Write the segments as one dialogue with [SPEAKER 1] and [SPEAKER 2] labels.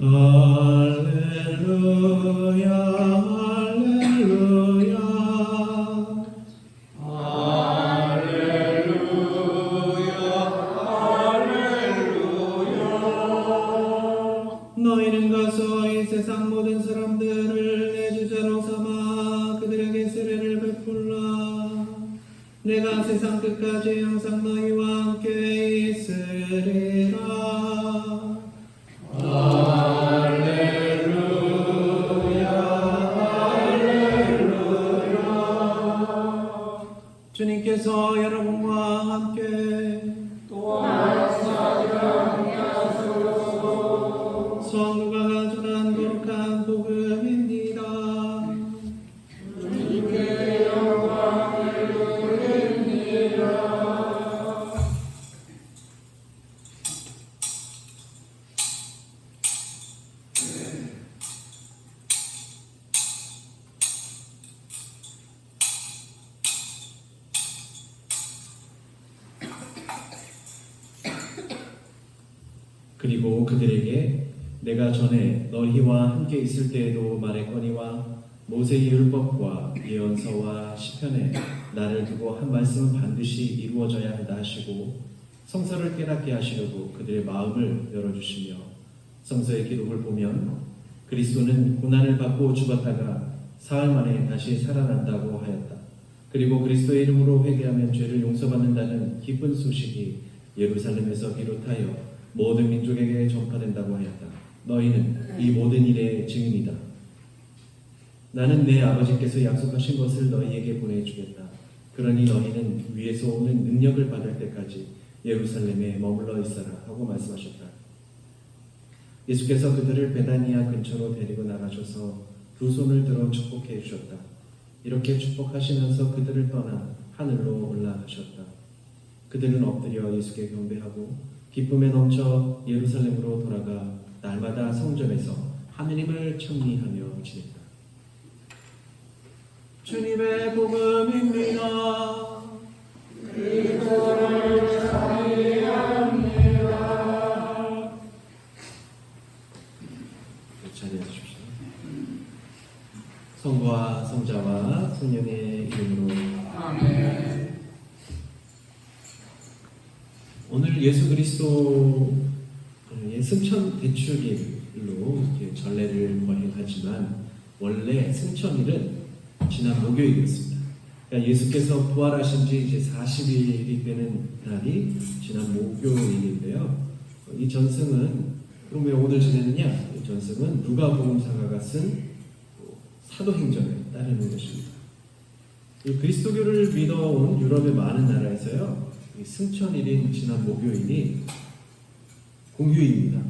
[SPEAKER 1] 할렐루야 할렐루야 너희는 가서 이 세상 모든 사람들을 내 제자로 삼아 그들에게 세례를 베풀라. 내가 세상 끝까지 항상 너희와 함께 있으리라. 주님께서 여러분과 함께 성도가 전한 거룩한 복음입니다. 주님께 영광을 돌립니다. 그리고 그들에게 내가 전에 너희와 함께 있을 때에도 말했거니와 모세의 율법과 예언서와 시편에 나를 두고 한 말씀은 반드시 이루어져야 한다 하시고 성서를 깨닫게 하시려고 그들의 마음을 열어주시며 성서의 기록을 보면 그리스도는 고난을 받고 죽었다가 사흘 만에 다시 살아난다고 하였다. 그리고 그리스도의 이름으로 회개하면 죄를 용서받는다는 기쁜 소식이 예루살렘에서 비롯하여 모든 민족에게 전파된다고 하였다. 너희는 이 모든 일의 증인이다. 나는 내 아버지께서 약속하신 것을 너희에게 보내주겠다. 그러니 너희는 위에서 오는 능력을 받을 때까지 예루살렘에 머물러 있어라 하고 말씀하셨다. 예수께서 그들을 베다니아 근처로 데리고 나가셔서 두 손을 들어 축복해 주셨다. 이렇게 축복하시면서 그들을 떠나 하늘로 올라가셨다. 그들은 엎드려 예수께 경배하고 기쁨에 넘쳐 예루살렘으로 돌아가 날마다 성전에서 하느님을 찬미하며 지냈다. 주님의 복음입니다. 그리스도를 찬미합니다. 자리하십시오. 성부와 성자와 성령의 이름으로 아멘. 오늘 예수 그리스도의 승천 대축일로 전례를 거행하지만 원래 승천일은 지난 목요일이었습니다. 그러니까 예수께서 부활하신 지 이제 40일이 되는 날이 지난 목요일인데요. 이 전승은 그럼 왜 오늘 지내느냐? 이 전승은 누가복음사가가 쓴 사도행전에 따르는 것입니다. 이 그리스도교를 믿어온 유럽의 많은 나라에서요. 이 승천일인 지난 목요일이 공휴일입니다.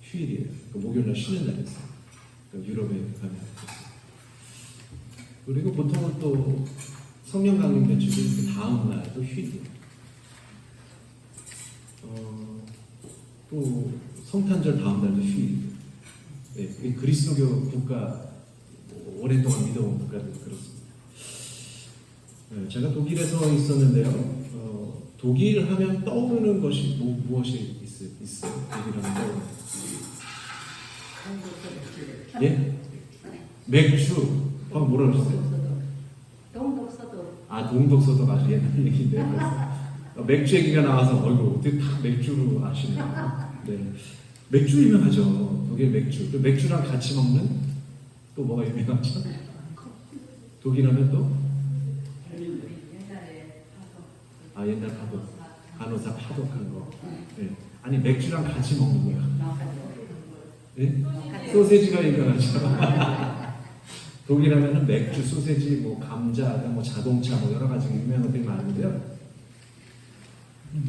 [SPEAKER 1] 휴일이에요. 목요일날 쉬는 날이었어요. 유럽에 가면. 그리고 보통은 또 성령 강림 대축일 그 다음 날도 휴일이에요. 또 성탄절 다음 날도 휴일이에요. 네, 그리스도교 국가 오랫동안 믿어온 국가들 그렇습니다. 네, 제가 독일에서 있었는데요. 독일 하면 떠오르는 것이 무엇이 있어요? 독일 하면 떠오르는 예? 맥주. 방금 뭐라 그러셨어요?
[SPEAKER 2] 동독서도.
[SPEAKER 1] 아, 동독서도 아주 옛날 얘기인데 맥주 얘기가 나와서 어떻게 다 맥주로 아시네요. 네, 맥주 유명하죠. 독일 맥주. 또 맥주랑 같이 먹는 또 뭐가 유명하죠? 독일 하면 또? 아, 옛날 파독. 간호사 파독한 거. 네. 아니, 맥주랑 같이 먹는 거야. 네? 소세지가 유명하죠. 독일 하면은 맥주, 소세지, 뭐 감자, 뭐 자동차, 뭐 여러 가지 유명한 것들이 많은데요.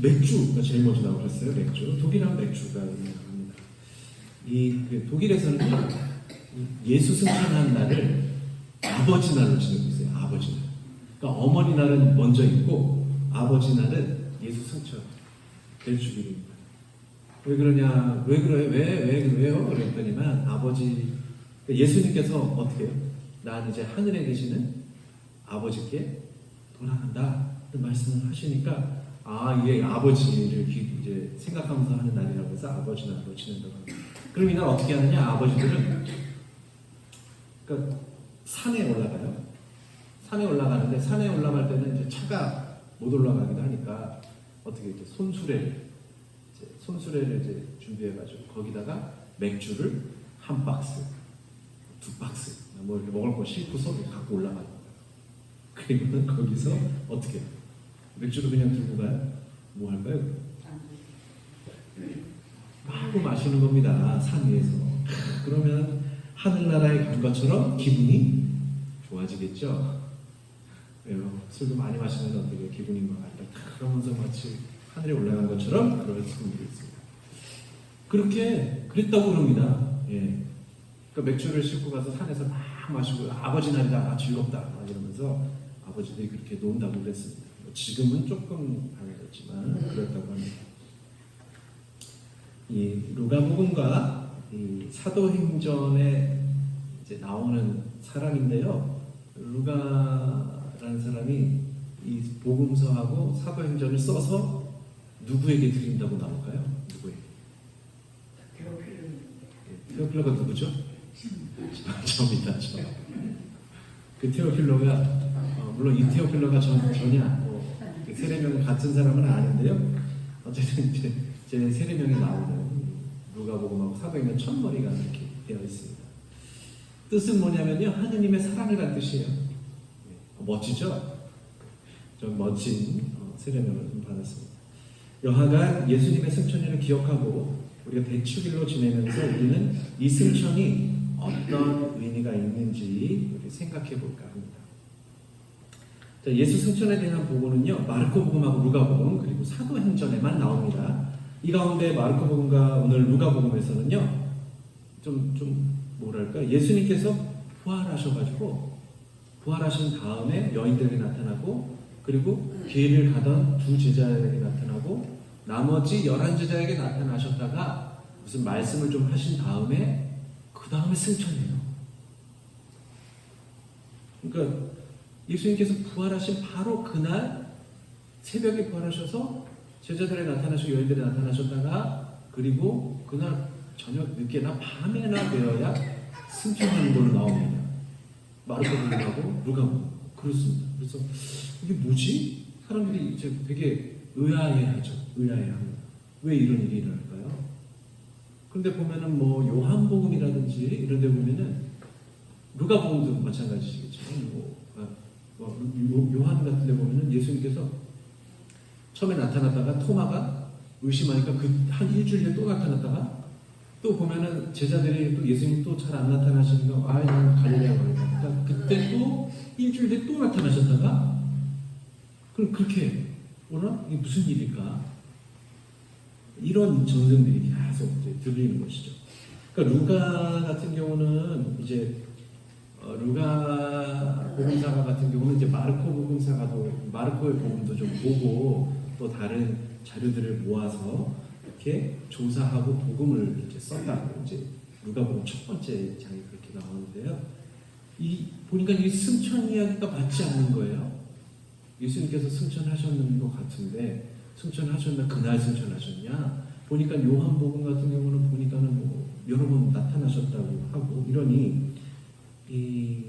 [SPEAKER 1] 맥주가 제일 먼저 나오셨어요. 맥주. 독일 하면 맥주가 유명합니다. 독일에서는 예수 승천한 날을 아버지 날로 지내고 있어요. 아버지 날. 그러니까 어머니 날은 먼저 있고 아버지 날은 예수 승천 대축일입니다. 왜 그러냐? 왜 그래요? 왜요? 그랬더니만 아버지 예수님께서 어떻게 해요? 난 이제 하늘에 계시는 아버지께 돌아간다 말씀을 하시니까 이게 아버지를 이제 생각하면서 하는 날이라고 해서 아버지 날로 지낸다고 합니다. 그럼 이날 어떻게 하느냐? 아버지들은 그러니까 산에 올라가요. 산에 올라가는데 산에 올라갈 때는 이제 차가 못 올라가기도 하니까 어떻게 이제 손수레를 이제 준비해가지고 거기다가 맥주를 한 박스, 두 박스 뭐 이렇게 먹을 거 싣고서 갖고 올라가는 거예요. 그리고는 거기서 어떻게 해요? 맥주를 그냥 들고 가요? 뭐 할까요? 마구 마시는 겁니다. 산 위에서. 그러면 하늘나라에 간 것처럼 기분이 좋아지겠죠. 왜요? 술도 많이 마시면 어떻게 기분이 막 그러면서 마치 하늘에 올라간 것처럼 그럴 분들이 있습니다. 그렇게 그랬다고 그럽니다. 예. 그러니까 맥주를 싣고 가서 산에서 막 마시고 아버지 날이다 즐겁다 막 이러면서 아버지들이 그렇게 논다고 그랬습니다. 지금은 조금 강해졌지만 그렇다고 합니다. 이 루가복음과 이 사도행전에 이제 나오는 사람인데요. 루가라는 사람이 이 복음서하고 사도행전을 써서 누구에게 드린다고 나올까요? 누구에게? 테오필로가 누구죠? 저입니다. 저. 그 테오필로가 물론 이 테오필로가 전이야 세례명이 같은 사람은 아닌데요. 어쨌든 이제 제 세례명이 나오는 누가복음하고 사도행전 첫머리가 이렇게 되어 있습니다. 뜻은 뭐냐면요, 하느님의 사랑이라는 뜻이에요. 멋지죠? 좀 멋진 세례명을 좀 받았습니다. 여하간 예수님의 승천일을 기억하고 우리가 대축일로 지내면서 우리는 이 승천이 어떤 의미가 있는지 우리 생각해 볼까 합니다. 자, 예수 승천에 대한 보고는요, 마르코복음하고 루가복음 그리고 사도행전에만 나옵니다. 이 가운데 마르코복음과 오늘 루가복음에서는요, 좀 뭐랄까, 예수님께서 부활하셔가지고 부활하신 다음에 여인들에게 나타나고 그리고 길을 가던 두 제자에게 나타나고 나머지 11제자에게 나타나셨다가 무슨 말씀을 좀 하신 다음에 그 다음에 승천이에요. 그러니까 예수님께서 부활하신 바로 그날 새벽에 부활하셔서 제자들에 나타나시고 여인들에 나타나셨다가 그리고 그날 저녁 늦게나 밤에나 되어야 승천하는 걸로 나옵니다. 마르코복음하고 누가복음 그렇습니다. 그래서 이게 뭐지? 사람들이 이제 되게 의아해하죠. 의아해합니다. 왜 이런 일이 일어날까요? 그런데 보면은 뭐 요한복음이라든지 이런 데 보면은 누가복음도 마찬가지시겠지만 요한 같은 데 보면은 예수님께서 처음에 나타났다가 토마가 의심하니까 그 한 일주일 뒤에 또 나타났다가 또 보면은 제자들이 또 예수님 또 잘 안 나타나시니까 나는 갈릴레아 가니까 그때 또 일주일 뒤에 또 나타나셨다가 그럼 그렇게 오나 이게 무슨 일일까? 이런 전승들이 계속 이제 들리는 것이죠. 그러니까 루가 같은 경우는 이제 루가 복음사가 같은 경우는 이제 마르코 복음사가도 마르코의 복음도 좀 보고 또 다른 자료들을 모아서 이렇게 조사하고 복음을 이제 썼다고 이제 누가복음 첫 번째 장이 그렇게 나오는데요. 보니까 이 승천 이야기가 맞지 않는 거예요. 예수님께서 승천하셨는 것 같은데 승천하셨나 그날 승천하셨냐? 보니까 요한복음 같은 경우는 보니까는 뭐 여러 번 나타나셨다고 하고 이러니 이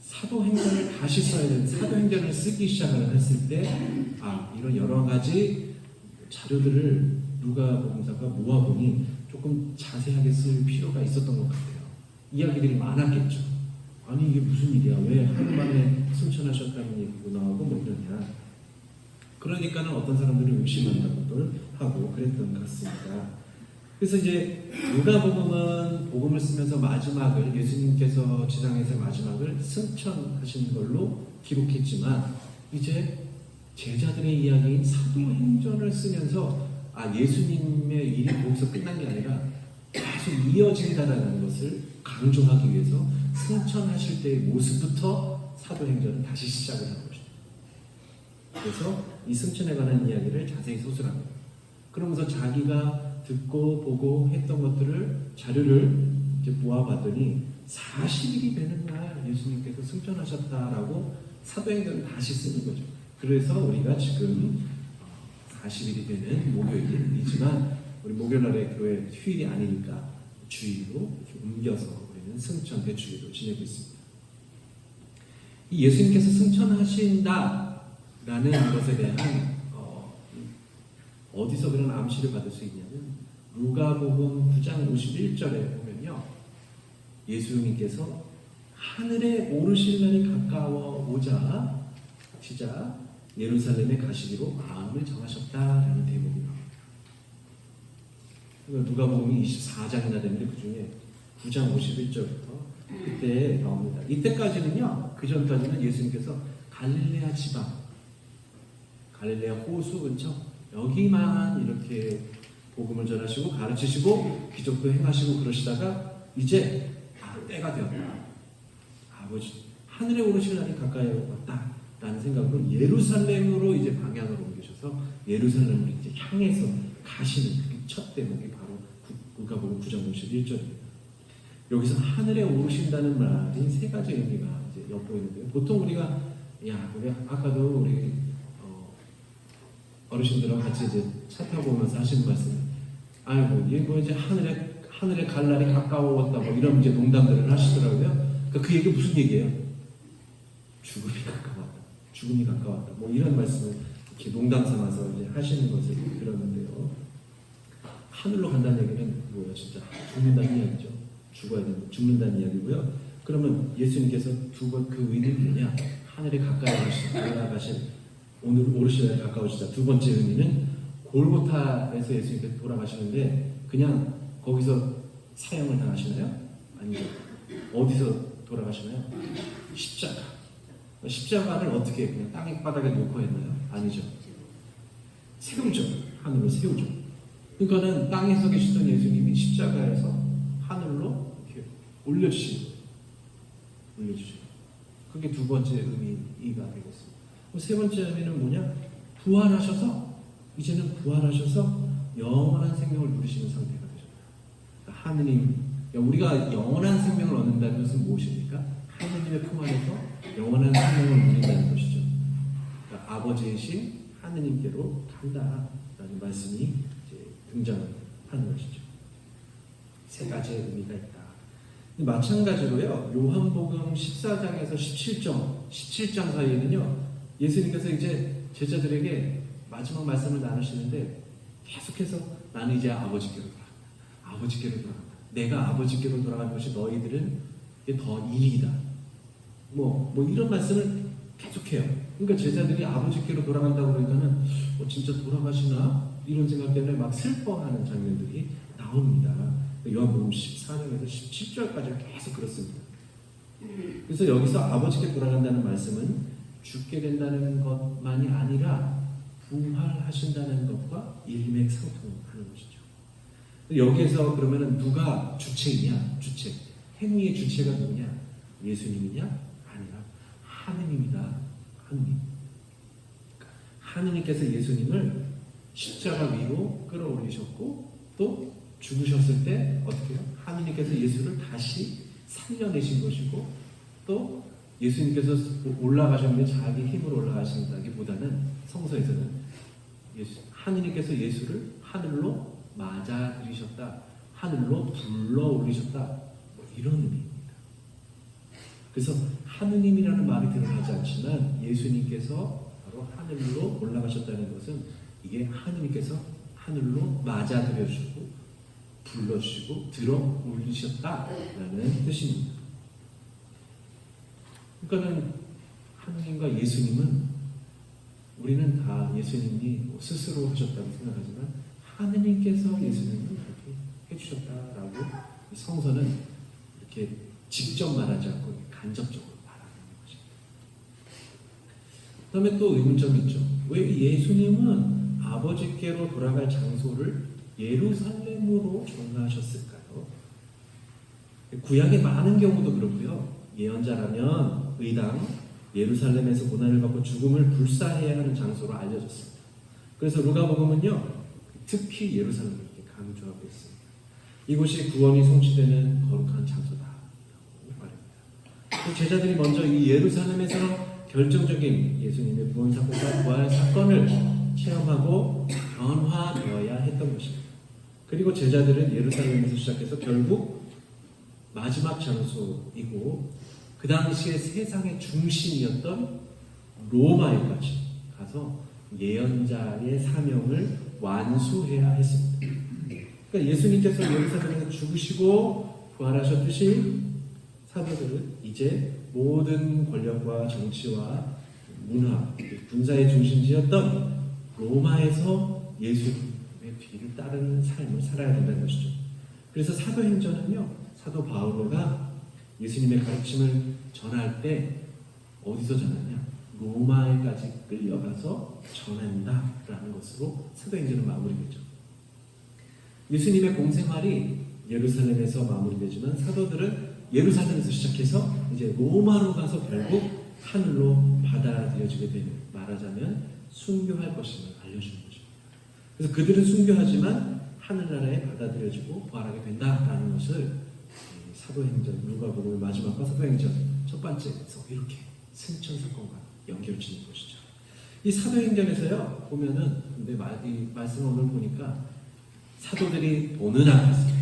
[SPEAKER 1] 사도행전을 다시 써야 되는 사도행전을 쓰기 시작을 했을 때 이런 여러 가지 자료들을 누가복음사가 모아보니 조금 자세하게 쓸 필요가 있었던 것 같아요. 이야기들이 많았겠죠. 아니 이게 무슨 일이야? 왜 하루 만에 승천하셨다는 얘기도 나오고 뭐 이러냐? 그러니까는 어떤 사람들이 의심한다고들 하고 그랬던 것 같습니다. 그래서 이제 누가복음은 복음을 쓰면서 마지막을 예수님께서 지상에서 마지막을 승천하신 걸로 기록했지만 이제 제자들의 이야기인 사도행전을 쓰면서 예수님의 일이 거기서 끝난 게 아니라 계속 이어진다라는 것을 강조하기 위해서 승천하실 때의 모습부터 사도행전은 다시 시작을 한 것입니다. 그래서 이 승천에 관한 이야기를 자세히 소술합니다. 그러면서 자기가 듣고 보고 했던 것들을 자료를 이제 모아봤더니 40일이 되는 날 예수님께서 승천하셨다라고 사도행전을 다시 쓰는 거죠. 그래서 우리가 지금 40일이 되는 목요일이지만 우리 목요일날에 교회 휴일이 아니니까 주일로 이렇게 옮겨서 우리는 승천 대주일로 지내고 있습니다. 이 예수님께서 승천하신다라는 것에 대한 어디서 그런 암시를 받을 수 있냐면 루가복음 9장 51절에 보면요, 예수님께서 하늘에 오르실 날이 가까워 오자 시작 예루살렘에 가시기로 마음을 정하셨다라는 대목이 나옵니다. 누가복음이 24장이나 되는데 그 중에 9장 51절부터 그때 나옵니다. 이때까지는요, 그 전까지는 예수님께서 갈릴레아 지방, 갈릴레아 호수 근처 여기만 이렇게 복음을 전하시고 가르치시고 기적도 행하시고 그러시다가 이제 때가 되었다. 아버지 하늘에 오르실 날이 가까이 왔다 라는 생각으로 예루살렘으로 이제 방향을 옮기셔서 예루살렘을 이제 향해서 가시는 그게 첫 대목이 바로 누가복음 9장 51절입니다. 여기서 하늘에 오르신다는 말이 세 가지 의미가 이제 엿보이는데요. 보통 우리가 우리 아까도 우리 어르신들하고 같이 이제 차 타고 오면서 하시는 말씀, 아이고 이게 뭐 이제 하늘에 갈 날이 가까웠다 뭐 이런 이제 농담들을 하시더라고요. 그 얘기 무슨 얘기예요? 죽음이 가까웠다, 죽음이 가까웠다 뭐 이런 말씀을 이렇게 농담 삼아서 이제 하시는 것을 들었는데요. 하늘로 간다는 얘기는 뭐예요? 진짜 죽는다는 이야기죠. 죽어야 되는, 죽는다는 이야기고요. 그러면 예수님께서 두 번 그 의미는 뭐냐? 하늘에 가까이 올라가신, 오늘 오르실 날에 가까우시다. 두 번째 의미는 골고타에서 예수님께서 돌아가시는데 그냥 거기서 사형을 당하시나요? 아니죠. 어디서 돌아가시나요? 십자가. 십자가를 어떻게 그냥 땅 바닥에 놓고 했나요? 아니죠. 세우죠. 하늘로 세우죠. 그러니까는 땅에서 계시던 예수님이 십자가에서 하늘로 이렇게 올려주시는 거예요. 그게 두 번째 의미가 되겠습니다. 세 번째 의미는 뭐냐? 이제는 부활하셔서 영원한 생명을 누리시는 상태가 되셨다. 하느님, 우리가 영원한 생명을 얻는다는 것은 무엇입니까? 하느님의 품 안에서 영원한 생명을 누린다는 것이죠. 그러니까 아버지이신 하느님께로 간다라는 말씀이 이제 등장하는 것이죠. 세 가지의 의미가 있다. 마찬가지로요, 요한복음 14장에서 17장 사이에는요, 예수님께서 이제 제자들에게 마지막 말씀을 나누시는데 계속해서 나는 이제 아버지께로 돌아간다. 내가 아버지께로 돌아가는 것이 너희들은 더 이익이다. 뭐 이런 말씀을 계속해요. 그러니까 제자들이 아버지께로 돌아간다고 그러니까는 진짜 돌아가시나? 이런 생각 때문에 막 슬퍼하는 장면들이 나옵니다. 요한복음 14장에서 17절까지 계속 그렇습니다. 그래서 여기서 아버지께 돌아간다는 말씀은 죽게 된다는 것만이 아니라 부활하신다는 것과 일맥상통하는 것이죠. 여기에서 그러면은 누가 주체이냐? 행위의 주체가 누구냐? 예수님이냐? 아니라 하느님이다. 하느님께서 예수님을 십자가 위로 끌어올리셨고 또 죽으셨을 때 어떻게 해요? 하느님께서 예수를 다시 살려내신 것이고 또 예수님께서 올라가셨는데 자기 힘으로 올라가신다기보다는 성서에서는 하느님께서 예수를 하늘로 맞아들이셨다, 하늘로 불러 올리셨다, 이런 의미입니다. 그래서 하느님이라는 말이 드러나지 않지만 예수님께서 바로 하늘로 올라가셨다는 것은 이게 하느님께서 하늘로 맞아들여주고 불러주시고 들어 올리셨다라는 뜻입니다. 그러니까는 하느님과 예수님은 우리는 다 예수님이 스스로 하셨다고 생각하지만 하느님께서 예수님을 그렇게 해주셨다라고 성서는 이렇게 직접 말하지 않고 간접적으로 말하는 것입니다. 그 다음에 또 의문점이 있죠. 왜 예수님은 아버지께로 돌아갈 장소를 예루살렘으로 정하셨을까요? 구약의 많은 경우도 그렇고요. 예언자라면 의당 예루살렘에서 고난을 받고 죽음을 불사해야 하는 장소로 알려졌습니다. 그래서 누가복음은요, 특히 예루살렘을 이렇게 강조하고 있습니다. 이곳이 구원이 성취되는 거룩한 장소다라고 말합니다. 제자들이 먼저 이 예루살렘에서 결정적인 예수님의 구원 사건과 부활 사건을 체험하고 변화되어야 했던 것입니다. 그리고 제자들은 예루살렘에서 시작해서 결국 마지막 장소이고 그 당시에 세상의 중심이었던 로마에까지 가서 예언자의 사명을 완수해야 했습니다. 그러니까 예수님께서 예루살렘에서 죽으시고 부활하셨듯이 사도들은 이제 모든 권력과 정치와 문화, 군사의 중심지였던 로마에서 예수님의 뒤를 따르는 삶을 살아야 된다는 것이죠. 그래서 사도행전은요, 사도 바울로가 예수님의 가르침을 전할 때 어디서 전하냐? 로마에까지 끌려가서 전한다라는 것으로 사도행전은 마무리되죠. 예수님의 공생활이 예루살렘에서 마무리되지만 사도들은 예루살렘에서 시작해서 이제 로마로 가서 결국 하늘로 받아들여지게 되는, 말하자면 순교할 것임을 알려주는 거죠. 그래서 그들은 순교하지만 하늘나라에 받아들여지고 부활하게 된다라는 것을 사도행전, 누가복음의 마지막과 사도행전 첫 번째에서 이렇게 승천 사건과 연결을 짓는 것이죠. 이 사도행전에서요 보면은, 근데 이 말씀을 오늘 보니까 사도들이 보는 앞에서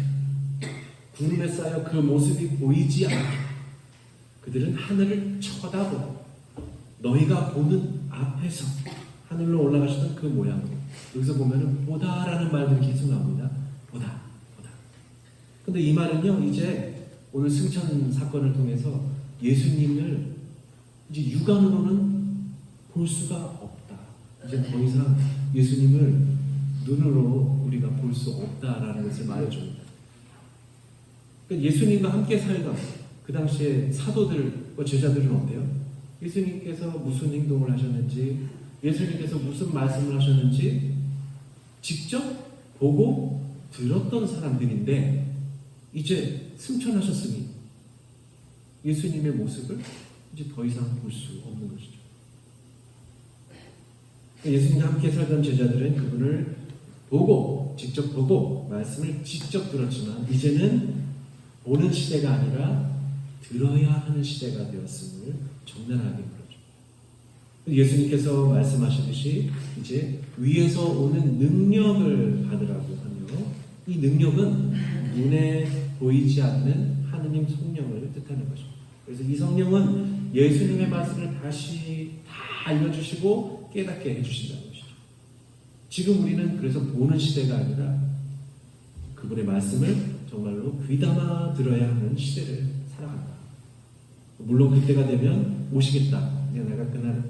[SPEAKER 1] 구름에 쌓여 그 모습이 보이지 않게 그들은 하늘을 쳐다보고 너희가 보는 앞에서 하늘로 올라가시던 그 모양으로, 여기서 보면은 보다라는 말들이 계속 나옵니다. 보다. 근데 이 말은요, 이제 오늘 승천 사건을 통해서 예수님을 이제 육안으로는 볼 수가 없다. 이제 더 이상 예수님을 눈으로 우리가 볼 수 없다라는 것을 말해줍니다. 그러니까 예수님과 함께 살던 그 당시에 사도들과 제자들은 어때요? 예수님께서 무슨 행동을 하셨는지, 예수님께서 무슨 말씀을 하셨는지 직접 보고 들었던 사람들인데 이제 승천하셨으니 예수님의 모습을 이제 더 이상 볼 수 없는 것이죠. 예수님과 함께 살던 제자들은 그분을 보고, 직접 보고 말씀을 직접 들었지만 이제는 보는 시대가 아니라 들어야 하는 시대가 되었음을 적나라하게 그러죠. 예수님께서 말씀하시듯이 이제 위에서 오는 능력을 받으라고 하며, 이 능력은 눈에 보이지 않는 하느님 성령을 뜻하는 것입니다. 그래서 이 성령은 예수님의 말씀을 다시 다 알려주시고 깨닫게 해주신다는 것이죠. 지금 우리는 그래서 보는 시대가 아니라 그분의 말씀을 정말로 귀담아 들어야 하는 시대를 살아간다. 물론 그때가 되면 오시겠다, 내가 그날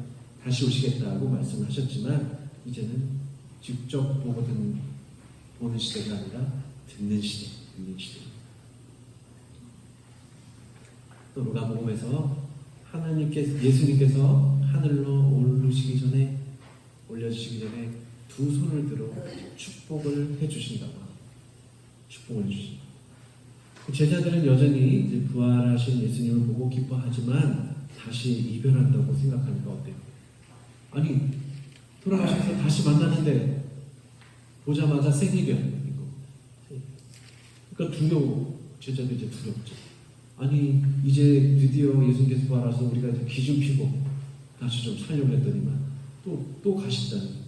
[SPEAKER 1] 다시 오시겠다고 말씀하셨지만 이제는 직접 보는 시대가 아니라 듣는 시대. 또 누가복음에서 예수님께서 하늘로 올려주시기 전에 두 손을 들어 축복을 해주신다고 합니다. 축복을 해주신다. 제자들은 여전히 이제 부활하신 예수님을 보고 기뻐하지만 다시 이별한다고 생각하니까 어때요? 아니, 돌아가셔서 다시 만나는데 보자마자 생이별이고, 그러니까 두려워. 제자들 이제 두렵죠. 아니, 이제 드디어 예수님께서 부활하셔서 우리가 이제 기준 피고 다시 좀 살려고 했더니만 또 가신다니.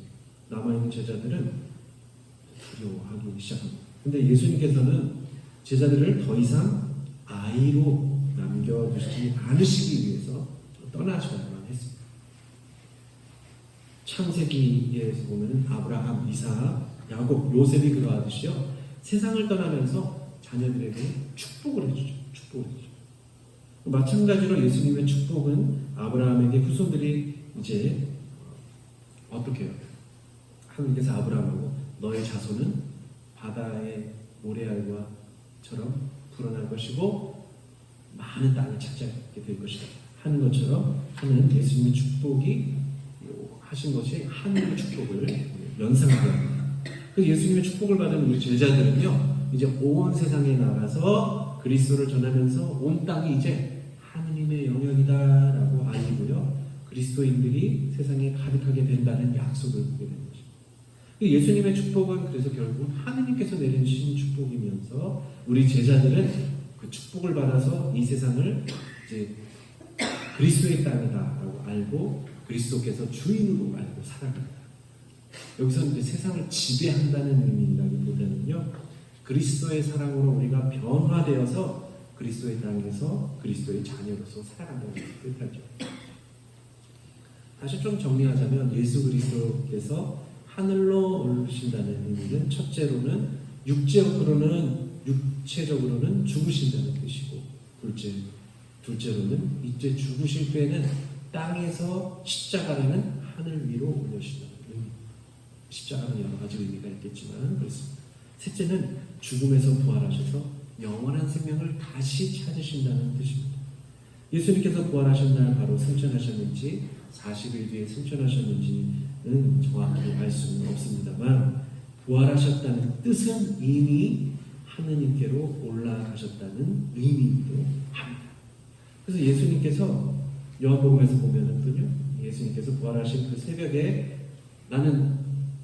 [SPEAKER 1] 남아있는 제자들은 두려워하기 시작합니다. 근데 예수님께서는 제자들을 더 이상 아이로 남겨두시지 않으시기 위해서 떠나셔야만 했습니다. 창세기에서 보면 아브라함, 이삭, 야곱, 요셉이 그러하듯이요, 세상을 떠나면서 자녀들에게 축복을 해주죠. 마찬가지로 예수님의 축복은 아브라함에게 후손들이 이제 어떻게 해요? 하나님께서 아브라함하고 너의 자손은 바다의 모래알과처럼 불어날 것이고 많은 땅을 차지하게 될 것이다 하는 것처럼 하는 예수님의 축복이 하신 것이 하늘의 축복을 연상하게 합니다. 그 예수님의 축복을 받은 우리 제자들은요, 이제 온 세상에 나가서 그리스도를 전하면서 온 땅이 이제 하느님의 영역이다라고 알리고요, 그리스도인들이 세상에 가득하게 된다는 약속을 보게 되는 것입니다. 예수님의 축복은 그래서 결국 하느님께서 내리신 축복이면서 우리 제자들은 그 축복을 받아서 이 세상을 이제 그리스도의 땅이다라고 알고 그리스도께서 주인으로 알고 살아갑니다. 여기서 이제 세상을 지배한다는 의미라기보다는요, 그리스도의 사랑으로 우리가 변화되어서 그리스도의 땅에서 그리스도의 자녀로서 살아간다는 것을 뜻하죠. 다시 좀 정리하자면 예수 그리스도께서 하늘로 오르신다는 의미는 첫째로는 육체적으로는 죽으신다는 뜻이고, 둘째로는 이제 죽으실 때는 땅에서 십자가라는 하늘 위로 올려신다는 의미. 십자가는 여러 가지 의미가 있겠지만 그렇습니다. 셋째는 죽음에서 부활하셔서 영원한 생명을 다시 찾으신다는 뜻입니다. 예수님께서 부활하신 날 바로 승천하셨는지 40일 뒤에 승천하셨는지는 정확히 알 수는 없습니다만, 부활하셨다는 뜻은 이미 하느님께로 올라가셨다는 의미이기도 합니다. 그래서 예수님께서 요한복음에서 보면은요, 예수님께서 부활하신 그 새벽에 나는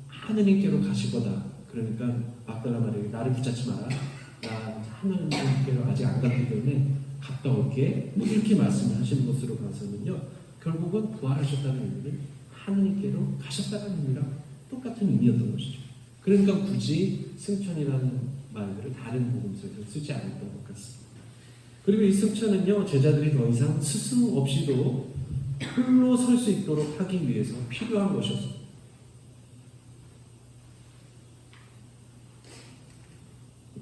[SPEAKER 1] 하느님께로 가실 거다. 그러니까 막달라 마리아에게 나를 붙잡지 마라. 나 하느님께로 아직 안 갔기 때문에 갔다 올게. 뭐 이렇게 말씀을 하시는 것으로 봐서는요, 결국은 부활하셨다는 의미는 하느님께로 가셨다는 의미랑 똑같은 의미였던 것이죠. 그러니까 굳이 승천이라는 말들을 다른 복음서에서 쓰지 않았던 것 같습니다. 그리고 이 승천은요, 제자들이 더 이상 스승 없이도 홀로 설 수 있도록 하기 위해서 필요한 것이었습니다.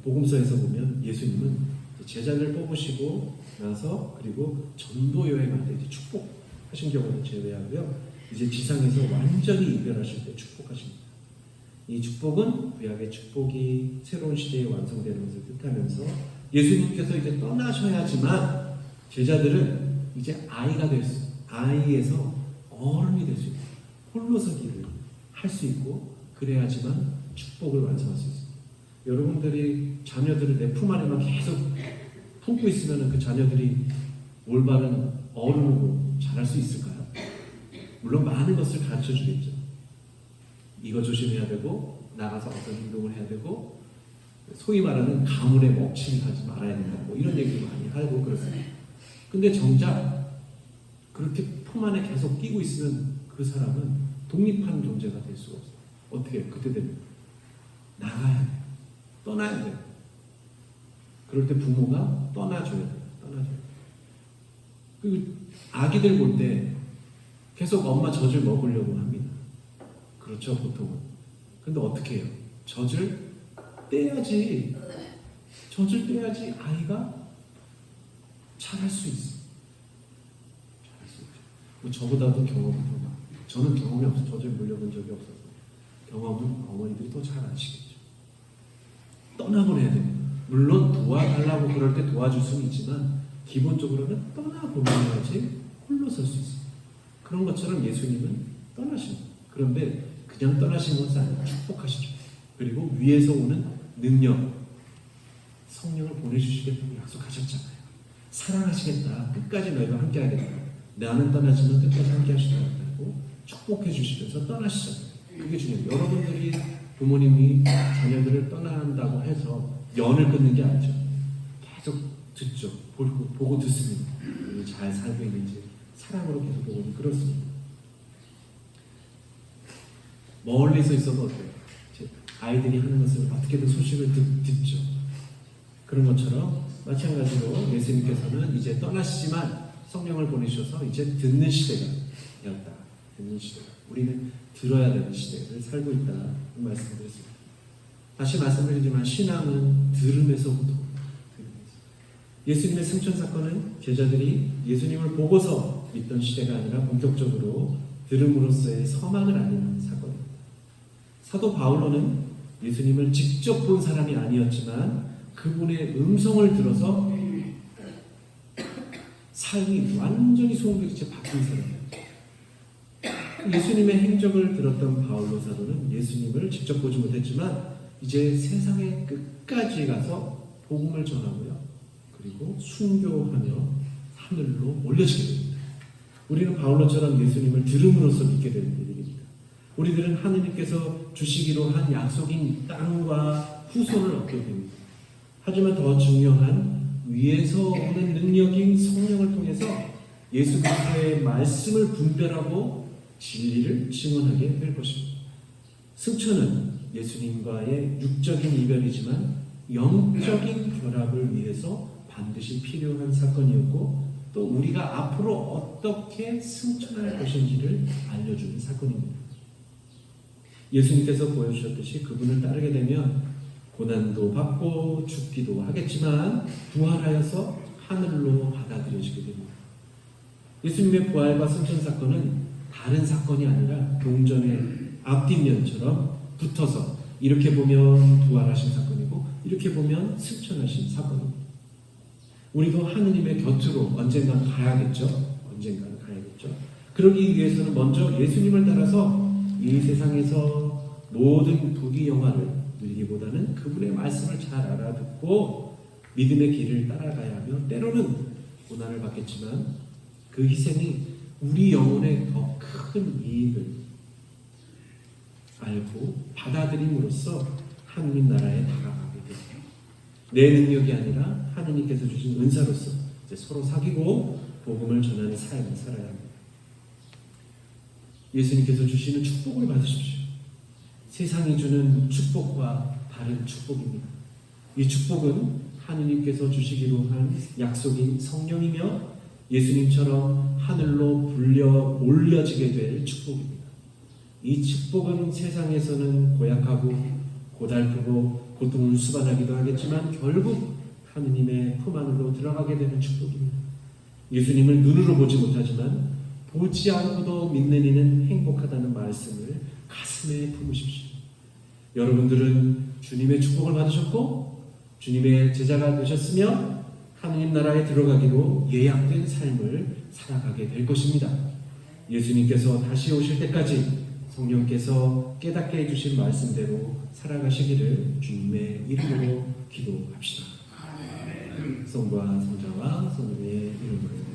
[SPEAKER 1] 복음서에서 보면 예수님은 제자를 뽑으시고 나서 그리고 전도 여행할 때 축복하신 경우를 제외하고요, 이제 지상에서 완전히 이별하실 때 축복하십니다. 이 축복은 구약의 축복이 새로운 시대에 완성되는 것을 뜻하면서 예수님께서 이제 떠나셔야지만 제자들은 이제 아이에서 어른이 될 수 있고 홀로서기를 할 수 있고, 그래야지만 축복을 완성할 수 있습니다. 여러분들이 자녀들을 내 품 안에만 계속 품고 있으면 그 자녀들이 올바른 어른으로 자랄 수 있을까요? 물론 많은 것을 가르쳐 주겠죠. 이거 조심해야 되고, 나가서 어떤 행동을 해야 되고, 소위 말하는 가문에 먹칠하지 말아야 된다, 뭐 이런 얘기도 많이 하고 그렇습니다. 근데 정작 그렇게 품 안에 계속 끼고 있으면 그 사람은 독립한 존재가 될 수가 없어요. 어떻게 해요? 그때 되면 나가야 돼요. 떠나야 돼요. 그럴 때 부모가 떠나줘야 돼요. 그리고 아기들 볼 때 계속 엄마 젖을 먹으려고 합니다. 그렇죠, 보통은. 근데 어떻게 해요? 젖을 떼야지 아이가 잘할 수 있어. 뭐 저보다도 경험이 더 많아요. 저는 경험이 없어서 젖을 물려본 적이 없어서 경험은 어머니들이 더 잘 아시겠죠. 떠나보내야 돼요. 물론 도와달라고 그럴 때 도와줄 수는 있지만 기본적으로는 떠나보내야지 홀로 설 수 있어요. 그런 것처럼 예수님은 떠나십니다. 그런데 그냥 떠나신 것은 아니고 축복하시죠. 그리고 위에서 오는 능력, 성령을 보내주시겠다고 약속하셨잖아요. 사랑하시겠다. 끝까지 너희와 함께 하겠다. 나는 떠나지만 끝까지 함께 하시겠다고 축복해 주시면서 떠나시잖아요. 그게 중요해요. 여러분들이 부모님이 자녀들을 떠난다고 해서 연을 끊는 게 아니죠. 계속 듣죠. 보고 듣습니다. 잘 살고 있는지 사랑으로 계속 보고 그렇습니다. 멀리서 있어도 어때요? 아이들이 하는 것을 어떻게든 소식을 듣죠. 그런 것처럼 마찬가지로 예수님께서는 이제 떠나시지만 성령을 보내셔서 이제 듣는 시대가 되었다. 듣는 시대가. 우리는 들어야 되는 시대를 살고 있다. 그 말씀을 드렸습니다. 다시 말씀드리지만 신앙은 들음에서부터 예수님의 승천 사건은 제자들이 예수님을 보고서 믿던 시대가 아니라 본격적으로 들음으로써의 서망을 알리는 사건입니다. 사도 바울로는 예수님을 직접 본 사람이 아니었지만 그분의 음성을 들어서 삶이 완전히 소금빛에 바뀐 사람이에요. 예수님의 행적을 들었던 바울로 사도는 예수님을 직접 보지 못했지만 이제 세상의 끝까지 가서 복음을 전하고요. 그리고 순교하며 하늘로 올려지게 됩니다. 우리는 바울로처럼 예수님을 들음으로써 믿게 되는 일입니다. 우리들은 하느님께서 주시기로 한 약속인 땅과 후손을 얻게 됩니다. 하지만 더 중요한 위에서 오는 능력인 성령을 통해서 예수 그리스도의 말씀을 분별하고 진리를 증언하게 될 것입니다. 승천은 예수님과의 육적인 이별이지만 영적인 결합을 위해서 반드시 필요한 사건이었고 또 우리가 앞으로 어떻게 승천할 것인지를 알려주는 사건입니다. 예수님께서 보여주셨듯이 그분을 따르게 되면 고난도 받고 죽기도 하겠지만 부활하여서 하늘로 받아들여지게 됩니다. 예수님의 부활과 승천 사건은 다른 사건이 아니라 동전의 앞뒷면처럼 붙어서 이렇게 보면 부활하신 사건이고 이렇게 보면 승천하신 사건입니다. 우리도 하느님의 곁으로 언젠간 가야겠죠. 언젠간 가야겠죠. 그러기 위해서는 먼저 예수님을 따라서 이 세상에서 모든 부귀 영화를 누리기보다는 그분의 말씀을 잘 알아듣고 믿음의 길을 따라가야 하며 때로는 고난을 받겠지만 그 희생이 우리 영혼에 더 큰 이익을 알고 받아들임으로써 하느님 나라에 다가가게 됩니다. 내 능력이 아니라 하느님께서 주신 은사로서 이제 서로 사귀고 복음을 전하는 삶을 살아야 합니다. 예수님께서 주시는 축복을 받으십시오. 세상이 주는 축복과 다른 축복입니다. 이 축복은 하느님께서 주시기로 한 약속인 성령이며 예수님처럼 하늘로 불려 올려지게 될 축복입니다. 이 축복은 세상에서는 고약하고 고달프고 고통을 수반하기도 하겠지만 결국 하느님의 품 안으로 들어가게 되는 축복입니다. 예수님을 눈으로 보지 못하지만 보지 않고도 믿는 이는 행복하다는 말씀을 가슴에 품으십시오. 여러분들은 주님의 축복을 받으셨고 주님의 제자가 되셨으며 하느님 나라에 들어가기로 예약된 삶을 살아가게 될 것입니다. 예수님께서 다시 오실 때까지 성령께서 깨닫게 해주신 말씀대로 살아가시기를 주님의 이름으로 기도합시다. 성부와 성자와 성령의 이름으로